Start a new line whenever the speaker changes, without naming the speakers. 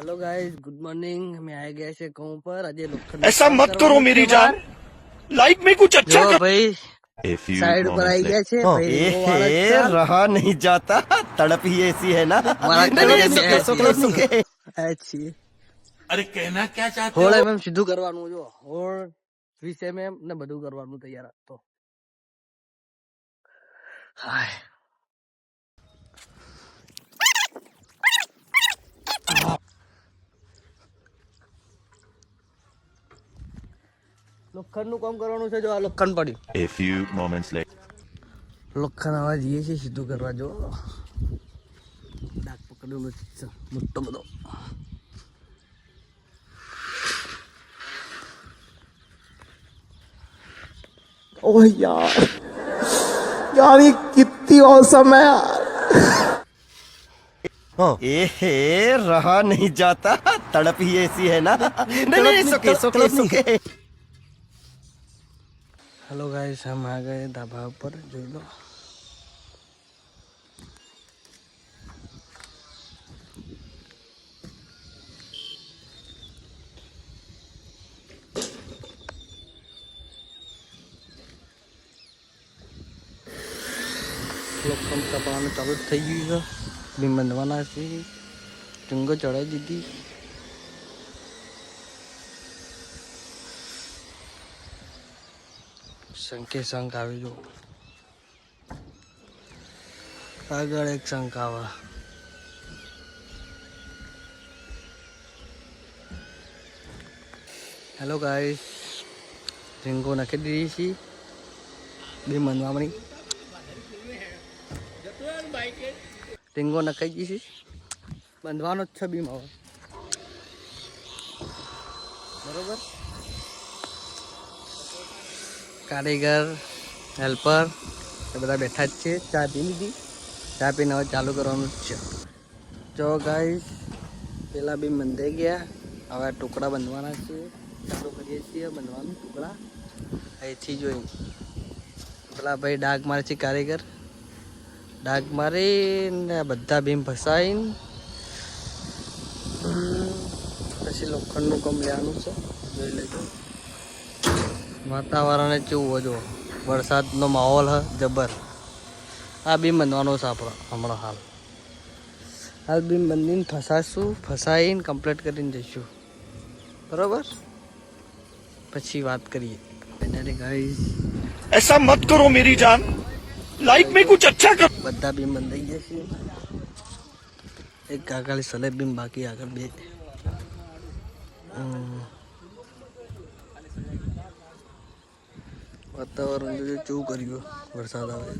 Hello guys, good morning. हमें आए गए से गांव पर आज लोखंड
ऐसा मत करो मेरी जान, लाइफ में कुछ अच्छा
जो
कर।
भाई
A few
साइड पर आई
moments later.
गया છે ભાઈ રીંગો વાળા
ए
ચાલ
रहा नहीं जाता, तड़प ही ऐसी है ना।
વાળા
नहीं नहीं
કલર
सुके सुके सुके।
अच्छी
अरे कहना क्या चाहते
હોળ
हो?
એમ સીધું કરવાનું જો હોળ 20 mm ને બધું કરવાનું તૈયાર હતો હાય લોખંડ નું કામ કરવાનું છે જો આ લોખંડ પડ્યું
A few moments later.
લોખંડ આવા જઈએ છે સીધું કરવા જો ડાક પકડ્યું નથી મોટો બધો
ओह यार, यार ये कितनी औसम है यार। ए रहा नहीं जाता, तड़प ही ऐसी है ना। नहीं नहीं सुके सुके सुके।
हेलो गाइस, हम आ गए ढाबा पर જોઈ લો લોખંડ કાપવાનું ચાલુ થઈ ગયું છે બી બંધવાના છે ચુંગો ચડાવી દીધી શંકે શંખ આવી જો આગળ એક શંખ આવે હેલો ગાઈસ રીંગો નાખી દીધી છે બી બંધવાની રીંગો નખાઈ ગઈ છે બાંધવાનો જ છે બીમ હવે બરોબર કારીગર હેલ્પર એ બધા બેઠા જ છે ચા પી લીધી ચા પીને હવે ચાલુ કરવાનું જ છે જો ગાઈસ પેલા બી બંધાઈ ગયા હવે ટુકડા બાંધવાના છે ચાલુ કરીએ છીએ બાંધવાનું ટુકડા અહીંથી જોઈ પેલા ભાઈ ડાઘ મારે છે કારીગર ડાઘ મારીને બધા બીમ ફસાઈને પછી લોખંડનું કામ લેવાનું છે જોઈ લેજો વાતાવરણ કેવું જો વરસાદનો માહોલ હ જબર આ બીમ બાંધવાનો છે આપણો હમણાં હાલ બીમ બાંધીને ફસાશું ફસાઈને કમ્પ્લીટ કરીને જઈશું બરાબર પછી વાત કરીએ ગાઈસ
ऐसा मत करो मेरी जान, लाइफ में कुछ अच्छा कर।
બધા બીમ બંધાઈ ગયા છે એક આગળ સલેબ બીમ બાકી આગળ બે વાતાવરણ જોજો કેવું કર્યું વરસાદ આવે